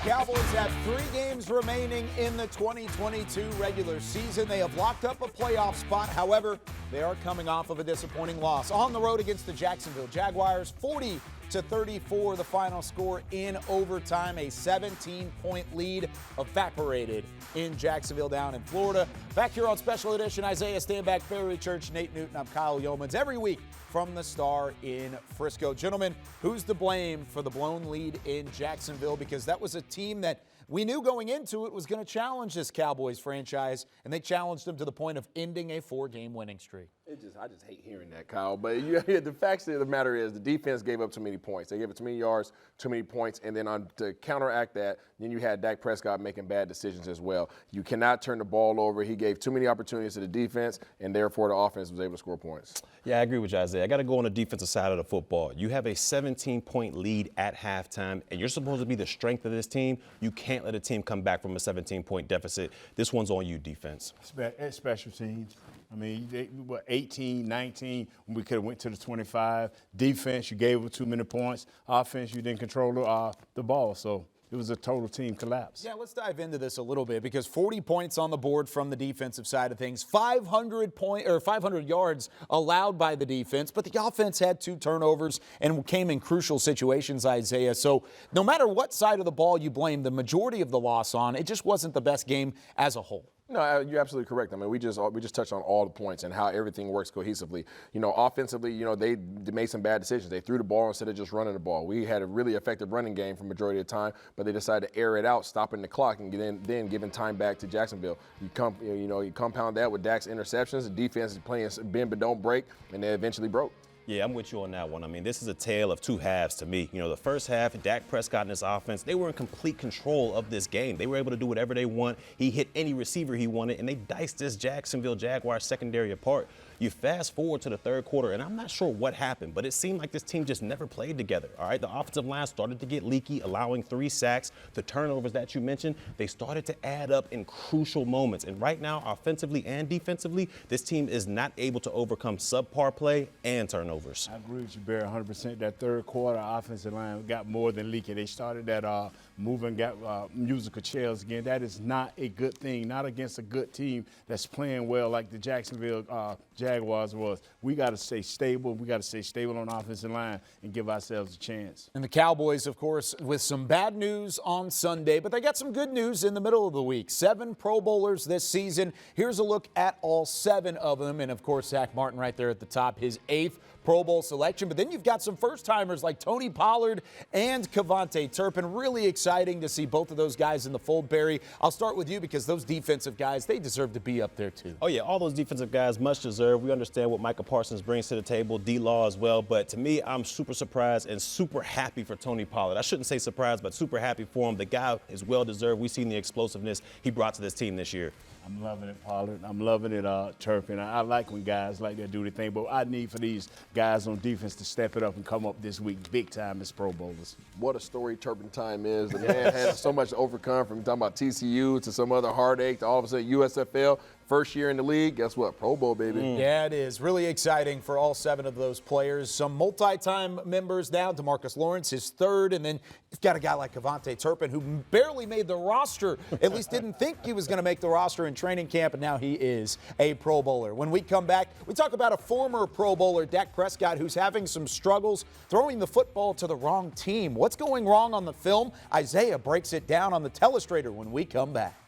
Cowboys have 3 games remaining in the 2022 regular season. They have locked up a playoff spot. However, they are coming off of a disappointing loss on the road against the Jacksonville Jaguars. 40-34, the final score in overtime. A 17-point lead evaporated in Jacksonville down in Florida. Back here on Special Edition, Isaiah Stanback, Ferry Church, Nate Newton. I'm Kyle Yeomans. Every week from the Star in Frisco. Gentlemen, who's to blame for the blown lead in Jacksonville? Because that was a team that we knew going into it was going to challenge this Cowboys franchise, and they challenged them to the point of ending a 4-game winning streak. I just hate hearing that, Kyle. But the fact of the matter is the defense gave up too many points. They gave up too many yards, too many points, and then to counteract that, then you had Dak Prescott making bad decisions as well. You cannot turn the ball over. He gave too many opportunities to the defense, and therefore the offense was able to score points. Yeah, I agree with you, Isaiah. I got to go on the defensive side of the football. You have a 17-point lead at halftime, and you're supposed to be the strength of this team. You can't let a team come back from a 17-point deficit. This one's on you, defense. Special teams. I mean, 18, 19, we could have went to the 25. Defense, you gave them too many points. Offense, you didn't control the ball. So it was a total team collapse. Yeah, let's dive into this a little bit because 40 points on the board from the defensive side of things, 500 yards allowed by the defense, but the offense had 2 turnovers and came in crucial situations, Isaiah. So no matter what side of the ball you blame the majority of the loss on, it just wasn't the best game as a whole. No, you're absolutely correct. I mean, we just touched on all the points and how everything works cohesively. Offensively, they made some bad decisions. They threw the ball instead of just running the ball. We had a really effective running game for the majority of the time, but they decided to air it out, stopping the clock, and then giving time back to Jacksonville. You compound that with Dak's interceptions. The defense is playing bend but don't break, and they eventually broke. Yeah, I'm with you on that one. I mean, this is a tale of 2 halves to me. The first half, Dak Prescott and his offense, they were in complete control of this game. They were able to do whatever they want. He hit any receiver he wanted, and they diced this Jacksonville Jaguars secondary apart. You fast forward to the third quarter, and I'm not sure what happened, but it seemed like this team just never played together, all right? The offensive line started to get leaky, allowing 3 sacks. The turnovers that you mentioned, they started to add up in crucial moments. And right now, offensively and defensively, this team is not able to overcome subpar play and turnovers. I agree with you, Barry, 100%. That third quarter offensive line got more than leaky. They started that moving, got musical chairs again. That is not a good thing, not against a good team that's playing well like the Jacksonville Jaguars was. We got to stay stable. We got to stay stable on the offensive line and give ourselves a chance. And the Cowboys, of course, with some bad news on Sunday, but they got some good news in the middle of the week. 7 Pro Bowlers this season. Here's a look at all 7 of them. And, of course, Zach Martin right there at the top, his 8th Pro Bowl selection. But then you've got some first-timers like Tony Pollard and Cavante Turpin. Really exciting to see both of those guys in the fold, Barry. I'll start with you because those defensive guys, they deserve to be up there too. Oh, yeah, all those defensive guys much deserved. We understand what Micah Parsons brings to the table, D-Law as well. But to me, I'm super surprised and super happy for Tony Pollard. I shouldn't say surprised, but super happy for him. The guy is well-deserved. We've seen the explosiveness he brought to this team this year. I'm loving it, Pollard. I'm loving it, Turpin. I like when guys like that do their thing, but I need for these guys on defense to step it up and come up this week big time as Pro Bowlers. What a story Turpin time is. The man has so much to overcome, from talking about TCU to some other heartache to all of a sudden USFL. First year in the league, guess what? Pro Bowl, baby. Yeah, it is. Really exciting for all 7 of those players. Some multi-time members now. DeMarcus Lawrence, his 3rd. And then you've got a guy like Cavante Turpin who barely made the roster, at least didn't think he was going to make the roster in training camp, and now he is a Pro Bowler. When we come back, we talk about a former Pro Bowler, Dak Prescott, who's having some struggles throwing the football to the wrong team. What's going wrong on the film? Isaiah breaks it down on the telestrator when we come back.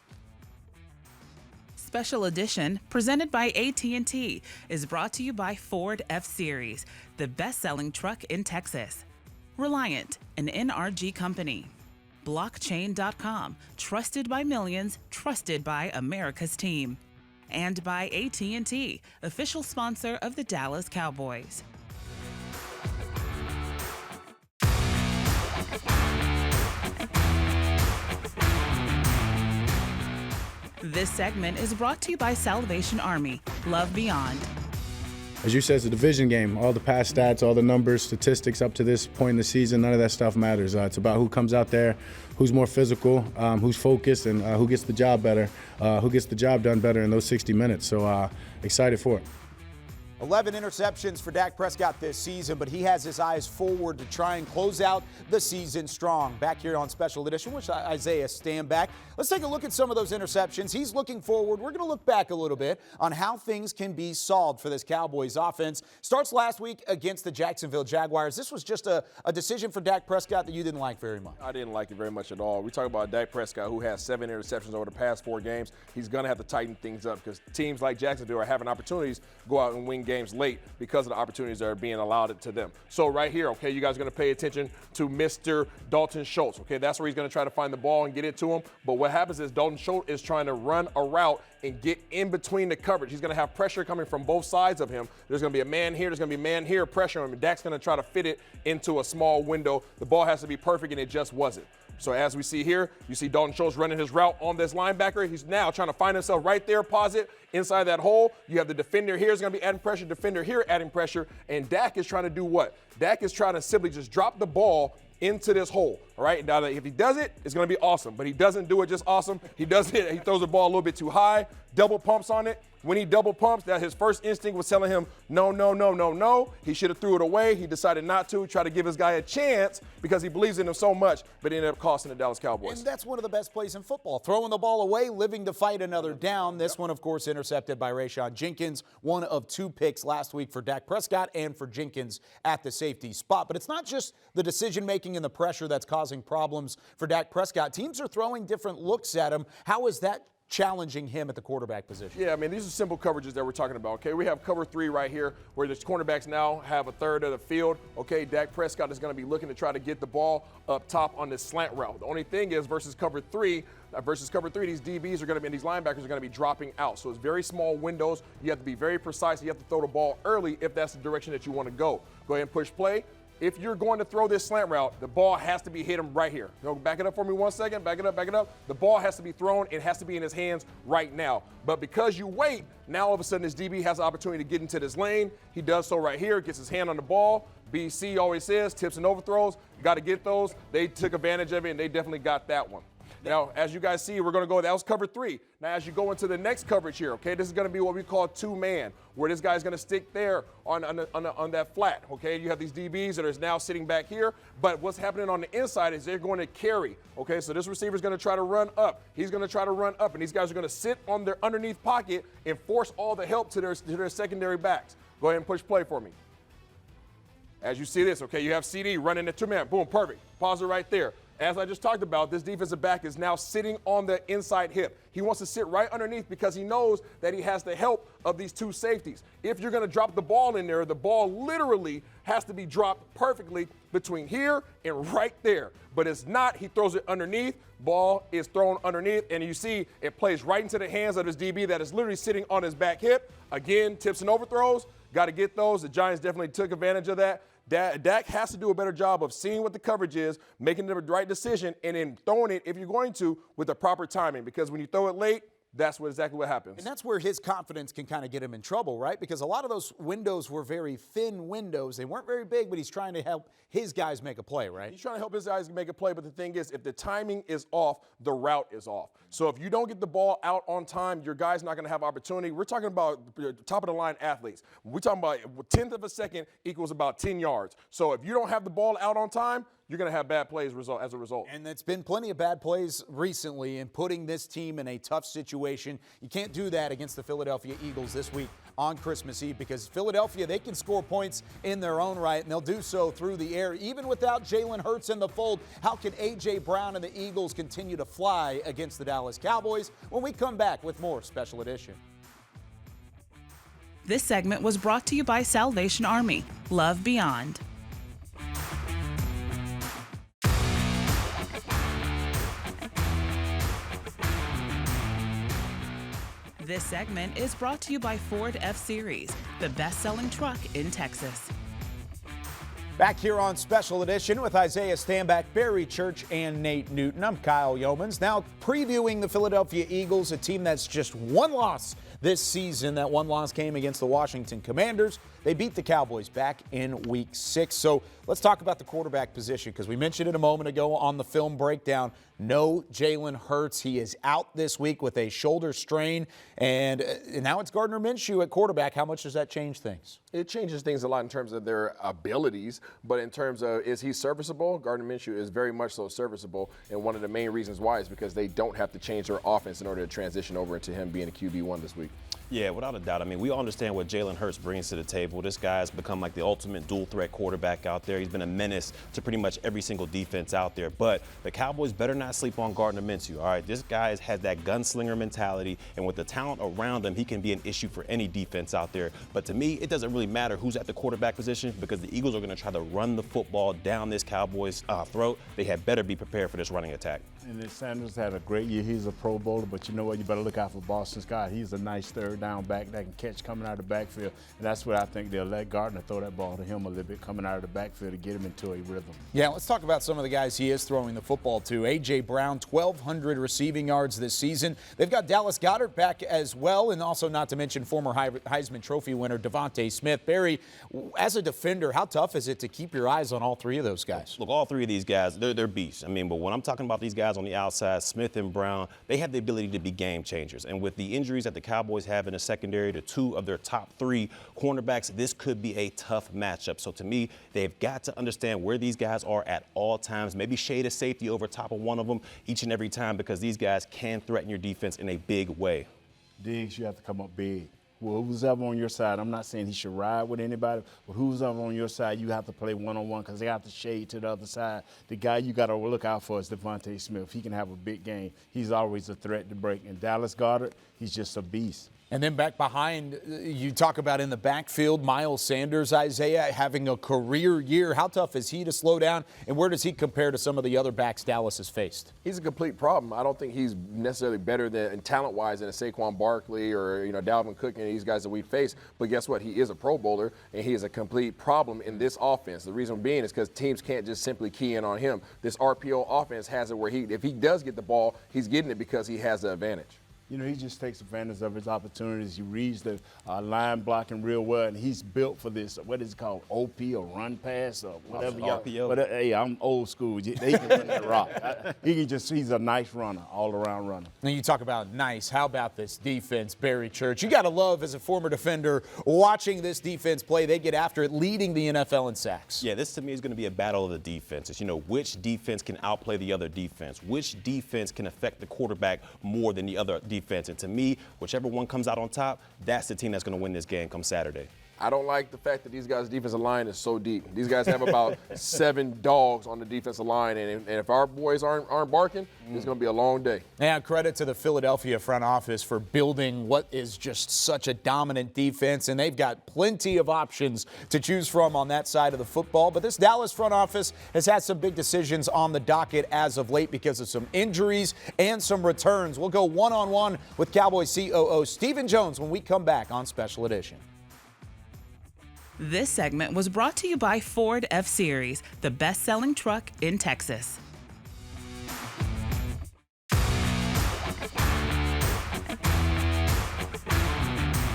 Special edition, presented by AT&T, is brought to you by Ford F-Series, the best-selling truck in Texas. Reliant, an NRG company. Blockchain.com, trusted by millions, trusted by America's team. And by AT&T, official sponsor of the Dallas Cowboys. This segment is brought to you by Salvation Army. Love Beyond. As you said, it's a division game. All the past stats, all the numbers, statistics up to this point in the season, none of that stuff matters. It's about who comes out there, who's more physical, who's focused, and who gets the job better, who gets the job done better in those 60 minutes. So excited for it. 11 interceptions for Dak Prescott this season, but he has his eyes forward to try and close out the season strong. Back here on Special Edition, which Isaiah stand back. Let's take a look at some of those interceptions. He's looking forward. We're going to look back a little bit on how things can be solved for this Cowboys offense. Starts last week against the Jacksonville Jaguars. This was just a decision for Dak Prescott that you didn't like very much. I didn't like it very much at all. We talk about Dak Prescott, who has 7 interceptions over the past 4 games. He's going to have to tighten things up because teams like Jacksonville are having opportunities to go out and win games late because of the opportunities that are being allowed to them. So right here, okay, you guys are going to pay attention to Mr. Dalton Schultz. Okay, that's where he's going to try to find the ball and get it to him. But what happens is Dalton Schultz is trying to run a route and get in between the coverage. He's going to have pressure coming from both sides of him. There's going to be a man here. There's going to be a man here pressure him. And Dak's going to try to fit it into a small window. The ball has to be perfect, and it just wasn't. So as we see here, you see Dalton Schultz running his route on this linebacker. He's now trying to find himself right there, pause it, inside that hole. You have the defender here is going to be adding pressure, defender here adding pressure, and Dak is trying to do what? Dak is trying to simply just drop the ball into this hole, all right? Now, if he does it, it's going to be awesome, but he doesn't do it just awesome. He does it, he throws the ball a little bit too high, double pumps on it. When he double pumps, that his first instinct was telling him, no, no, no, no, no. He should have threw it away. He decided not to, try to give his guy a chance because he believes in him so much, but it ended up costing the Dallas Cowboys. And that's one of the best plays in football, throwing the ball away, living to fight another down. This one, of course, intercepted by Rayshon Jenkins, one of 2 picks last week for Dak Prescott and for Jenkins at the safety spot. But it's not just the decision-making and the pressure that's causing problems for Dak Prescott. Teams are throwing different looks at him. How is that challenging him at the quarterback position? Yeah, I mean, these are simple coverages that we're talking about, okay? We have cover 3 right here where the cornerbacks now have a third of the field, okay? Dak Prescott is going to be looking to try to get the ball up top on this slant route. The only thing is versus cover 3, these DBs are going to be, and these linebackers are going to be dropping out. So it's very small windows. You have to be very precise. You have to throw the ball early if that's the direction that you want to go. Go ahead and push play. If you're going to throw this slant route, the ball has to be hit him right here. Back it up for me 1 second. Back it up, back it up. The ball has to be thrown. It has to be in his hands right now. But because you wait, now all of a sudden this DB has the opportunity to get into this lane. He does so right here, gets his hand on the ball. BC always says tips and overthrows. Got to get those. They took advantage of it, and they definitely got that one. Now, as you guys see, we're going to go, that was cover 3. Now, as you go into the next coverage here, okay, this is going to be what we call 2-man, where this guy's going to stick there on that flat, okay? You have these DBs that are now sitting back here, but what's happening on the inside is they're going to carry, okay? So this receiver's going to try to run up. He's going to try to run up, and these guys are going to sit on their underneath pocket and force all the help to their secondary backs. Go ahead and push play for me. As you see this, okay, you have CD running the 2-man. Boom, perfect. Pause it right there. As I just talked about, this defensive back is now sitting on the inside hip. He wants to sit right underneath because he knows that he has the help of these 2 safeties. If you're going to drop the ball in there, the ball literally has to be dropped perfectly between here and right there. But it's not. He throws it underneath. Ball is thrown underneath, and you see it plays right into the hands of this DB that is literally sitting on his back hip. Again, tips and overthrows. Got to get those. The Giants definitely took advantage of that. Dak has to do a better job of seeing what the coverage is, making the right decision, and then throwing it, if you're going to, with the proper timing. Because when you throw it late, that's exactly what happens. And that's where his confidence can kind of get him in trouble, right? Because a lot of those windows were very thin windows. They weren't very big, but he's trying to help his guys make a play, right? He's trying to help his guys make a play, but the thing is, if the timing is off, the route is off. So if you don't get the ball out on time, your guy's not going to have opportunity. We're talking about top-of-the-line athletes. We're talking about a tenth of a second equals about 10 yards. So if you don't have the ball out on time, you're going to have bad plays as a result. And it's been plenty of bad plays recently in putting this team in a tough situation. You can't do that against the Philadelphia Eagles this week on Christmas Eve because Philadelphia, they can score points in their own right, and they'll do so through the air. Even without Jalen Hurts in the fold, how can A.J. Brown and the Eagles continue to fly against the Dallas Cowboys? When we come back with more Special Edition. This segment was brought to you by Salvation Army. Love Beyond. This segment is brought to you by Ford F-Series, the best-selling truck in Texas. Back here on Special Edition with Isaiah Stanback, Barry Church, and Nate Newton. I'm Kyle Yeomans. Now previewing the Philadelphia Eagles, a team that's just one loss this season. That one loss came against the Washington Commanders. They beat the Cowboys back in Week 6. So let's talk about the quarterback position, because we mentioned it a moment ago on the film breakdown. No Jalen Hurts. He is out this week with a shoulder strain. And now it's Gardner Minshew at quarterback. How much does that change things? It changes things a lot in terms of their abilities, but in terms of is he serviceable? Gardner Minshew is very much so serviceable, and one of the main reasons why is because they don't have to change their offense in order to transition over into him being a QB1 this week. Yeah, without a doubt. I mean, we all understand what Jalen Hurts brings to the table. This guy's become like the ultimate dual-threat quarterback out there. He's been a menace to pretty much every single defense out there. But the Cowboys better not sleep on Gardner Minshew, all right? This guy has had that gunslinger mentality, and with the talent around him, he can be an issue for any defense out there. But to me, it doesn't really matter who's at the quarterback position, because the Eagles are going to try to run the football down this Cowboys' throat. They had better be prepared for this running attack. And then Sanders had a great year. He's a Pro Bowler, but you know what? You better look out for Boston Scott. He's a nice third down back that can catch coming out of the backfield. And that's what I think they'll let Gardner throw that ball to him a little bit coming out of the backfield to get him into a rhythm. Yeah, let's talk about some of the guys he is throwing the football to. A.J. Brown, 1,200 receiving yards this season. They've got Dallas Goedert back as well, and also not to mention former Heisman Trophy winner Devontae Smith. Barry, as a defender, how tough is it to keep your eyes on all three of those guys? Look, all three of these guys, they're beasts. I mean, but when I'm talking about these guys on the outside, Smith and Brown, they have the ability to be game changers. And with the injuries that the Cowboys have in the secondary to two of their top three cornerbacks, this could be a tough matchup. So to me, they've got to understand where these guys are at all times. Maybe shade a safety over top of one of them each and every time, because these guys can threaten your defense in a big way. Diggs, you have to come up big. Well, who's ever on your side, I'm not saying he should ride with anybody, but who's ever on your side, you have to play one-on-one, because they have to shade to the other side. The guy you got to look out for is Devontae Smith. He can have a big game. He's always a threat to break. And Dallas Goedert, he's just a beast. And then back behind, you talk about in the backfield, Miles Sanders, Isaiah, having a career year. How tough is he to slow down, and where does he compare to some of the other backs Dallas has faced? He's a complete problem. I don't think he's necessarily better than talent-wise than a Saquon Barkley or Dalvin Cook and these guys that we face. But guess what? He is a Pro Bowler, and he is a complete problem in this offense. The reason being is because teams can't just simply key in on him. This RPO offense has it where if he does get the ball, he's getting it because he has the advantage. You know, he just takes advantage of his opportunities. He reads the line blocking real well, and he's built for this, what is it called, OP or run pass or whatever. RPO. But hey, I'm old school. They can run that rock. He's a nice runner, all-around runner. Now you talk about nice. How about this defense, Barry Church? You got to love, as a former defender, watching this defense play. They get after it, leading the NFL in sacks. Yeah, this to me is going to be a battle of the defenses. You know, which defense can outplay the other defense? Which defense can affect the quarterback more than the other defense? And to me, whichever one comes out on top, that's the team that's going to win this game come Saturday. I don't like the fact that these guys' defensive line is so deep. These guys have about 7 dogs on the defensive line, and if our boys aren't barking, it's going to be a long day. Yeah, credit to the Philadelphia front office for building what is just such a dominant defense, and they've got plenty of options to choose from on that side of the football. But this Dallas front office has had some big decisions on the docket as of late because of some injuries and some returns. We'll go one-on-one with Cowboys COO Stephen Jones when we come back on Special Edition. This segment was brought to you by Ford F-Series, the best-selling truck in Texas.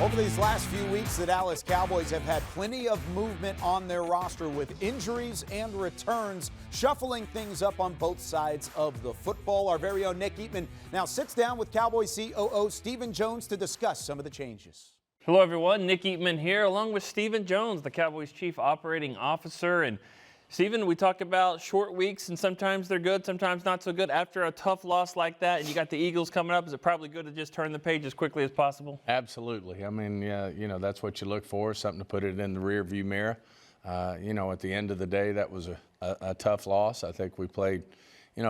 Over these last few weeks, the Dallas Cowboys have had plenty of movement on their roster with injuries and returns, shuffling things up on both sides of the football. Our very own Nick Eatman now sits down with Cowboys COO Stephen Jones to discuss some of the changes. Hello, everyone. Nick Eatman here, along with Stephen Jones, the Cowboys Chief Operating Officer. And Stephen, we talk about short weeks, and sometimes they're good, sometimes not so good. After a tough loss like that, and you got the Eagles coming up, is it probably good to just turn the page as quickly as possible? Absolutely. I mean, that's what you look for, something to put it in the rearview mirror. At the end of the day, that was a tough loss. I think we played,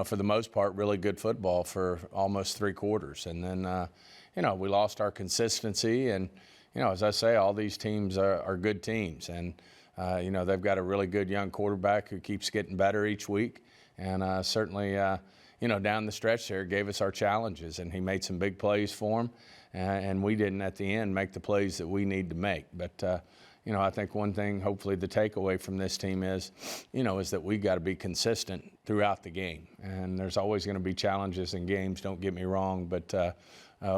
for the most part, really good football for almost 3 quarters. And then, we lost our consistency. And, as I say, all these teams are good teams. And, they've got a really good young quarterback who keeps getting better each week. And certainly, down the stretch there, gave us our challenges. And he made some big plays for them. And we didn't, at the end, make the plays that we need to make. But, I think one thing, hopefully the takeaway from this team is that we've got to be consistent throughout the game. And there's always going to be challenges in games, don't get me wrong, but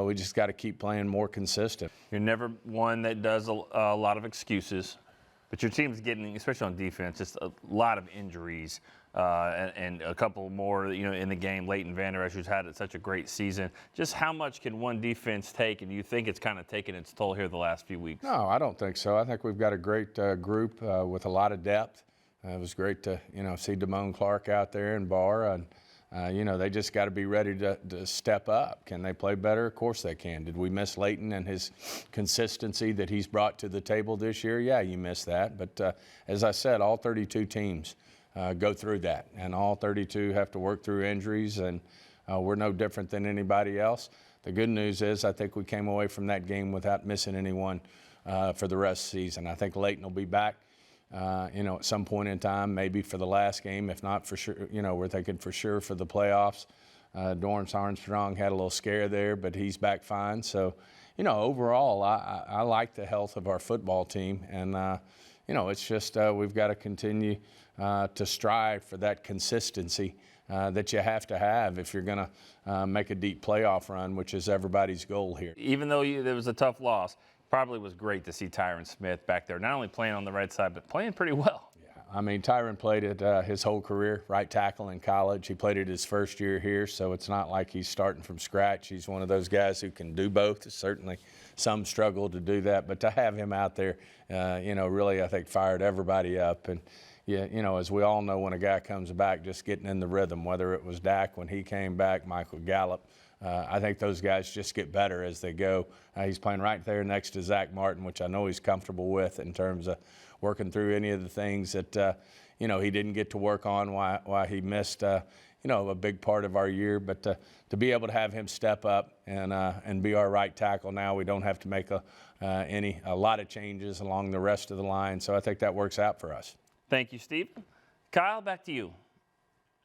we just got to keep playing more consistent. You're never one that does a lot of excuses, but your team's getting, especially on defense, just a lot of injuries. And a couple more, in the game. Leighton Vander Esch, who's had such a great season. Just how much can one defense take, and do you think it's kind of taken its toll here the last few weeks? No, I don't think so. I think we've got a great group with a lot of depth. It was great to, see Damone Clark out there and Barr, and they just got to be ready to step up. Can they play better? Of course they can. Did we miss Leighton and his consistency that he's brought to the table this year? Yeah, you missed that. But as I said, all 32 teams go through that, and all 32 have to work through injuries, and we're no different than anybody else. The good news is I think we came away from that game without missing anyone for the rest of the season. I think Leighton will be back, at some point in time, maybe for the last game, if not for sure. We're thinking for sure for the playoffs. Dorrance Armstrong had a little scare there, but he's back fine. So, overall, I like the health of our football team, and it's just we've got to continue to strive for that consistency that you have to have if you're going to make a deep playoff run, which is everybody's goal here. Even though there was a tough loss, probably was great to see Tyron Smith back there, not only playing on the right side, but playing pretty well. Yeah, I mean, Tyron played it his whole career, right tackle in college. He played it his first year here, so it's not like he's starting from scratch. He's one of those guys who can do both. Certainly some struggle to do that, but to have him out there, really I think fired everybody up. And as we all know, when a guy comes back, just getting in the rhythm, whether it was Dak when he came back, Michael Gallup, I think those guys just get better as they go. He's playing right there next to Zach Martin, which I know he's comfortable with in terms of working through any of the things that, he didn't get to work on why he missed, a big part of our year. But to be able to have him step up and be our right tackle now, we don't have to make a lot of changes along the rest of the line. So I think that works out for us. Thank you, Steve. Kyle, back to you.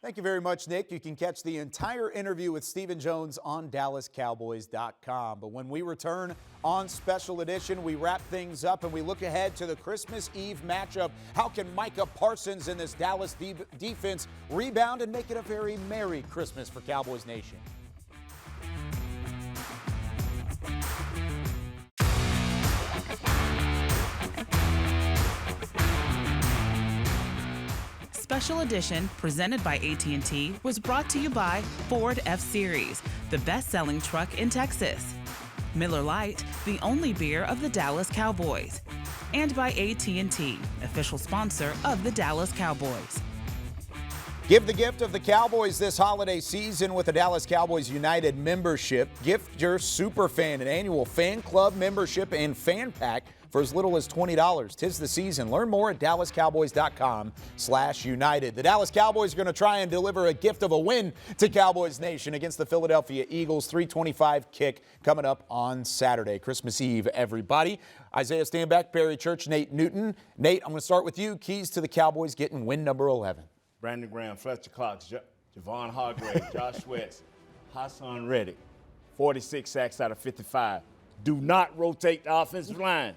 Thank you very much, Nick. You can catch the entire interview with Stephen Jones on DallasCowboys.com. But when we return on Special Edition, we wrap things up and we look ahead to the Christmas Eve matchup. How can Micah Parsons and this Dallas defense rebound and make it a very Merry Christmas for Cowboys Nation? Special Edition, presented by AT&T, was brought to you by Ford F-Series, the best-selling truck in Texas. Miller Lite, the only beer of the Dallas Cowboys. And by AT&T, official sponsor of the Dallas Cowboys. Give the gift of the Cowboys this holiday season with a Dallas Cowboys United membership. Gift your superfan an annual fan club membership and fan pack for as little as $20. 'Tis the season. Learn more at DallasCowboys.com/United. The Dallas Cowboys are going to try and deliver a gift of a win to Cowboys Nation against the Philadelphia Eagles. 3:25 kick coming up on Saturday, Christmas Eve, everybody. Isaiah Stanback, Barry Church, Nate Newton. Nate, I'm going to start with you. Keys to the Cowboys getting win number 11. Brandon Graham, Fletcher Cox, Javon Hargrave, Josh Sweats, Hassan Reddick, 46 sacks out of 55. Do not rotate the offensive line.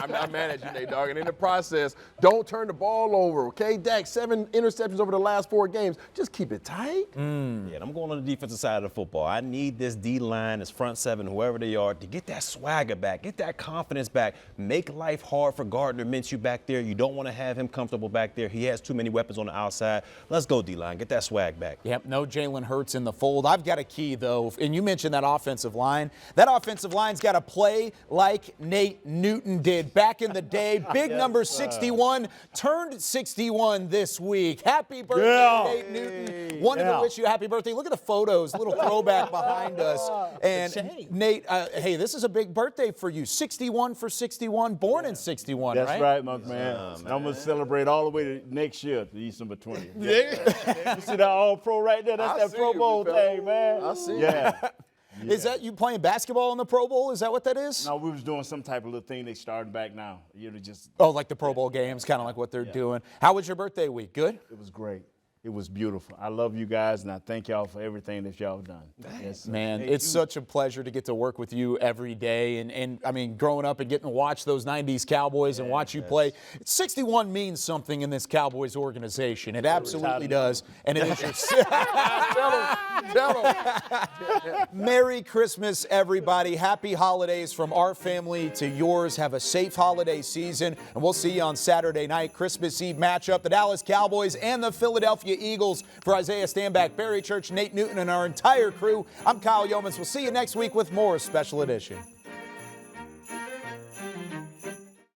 I'm not mad at you, Nate, dog. And in the process, don't turn the ball over, okay? Dak, 7 interceptions over the last 4 games. Just keep it tight. Yeah, and I'm going on the defensive side of the football. I need this D-line, this front 7, whoever they are, to get that swagger back, get that confidence back, make life hard for Gardner Minshew back there. You don't want to have him comfortable back there. He has too many weapons on the outside. Let's go, D-line. Get that swag back. Yep, no Jalen Hurts in the fold. I've got a key, though, and you mentioned that offensive line. That offensive line's got to play like Nate Newton did back in the day. Big number 61, turned 61 this week. Happy birthday, Nate Newton. Wanted to wish you a happy birthday. Look at the photos, a little throwback behind us. And Nate, hey, this is a big birthday for you. 61 for 61, born in 61, That's right? right, my man. I'm going to celebrate all the way to next year, to December 20th. You see that All-Pro right there? That's that Pro Bowl thing, man. I see. Yeah. Is that you playing basketball in the Pro Bowl? Is that what that is? No, we was doing some type of little thing. They starting back now. Just. Oh, like the Pro Bowl games, kind of like what they're doing. How was your birthday week? Good? It was great. it was beautiful. I love you guys, and I thank y'all for everything that y'all done. Yes, sir. Man, it's such a pleasure to get to work with you every day. And I mean, growing up and getting to watch those 90s Cowboys and watch you play, 61 means something in this Cowboys organization. It absolutely does. And it is your Tell 'em. Merry Christmas, everybody. Happy holidays from our family to yours. Have a safe holiday season. And we'll see you on Saturday night, Christmas Eve matchup, the Dallas Cowboys and the Philadelphia Eagles. For Isaiah Stanback, Barry Church, Nate Newton, and our entire crew, I'm Kyle Yeomans. We'll see you next week with more Special Edition.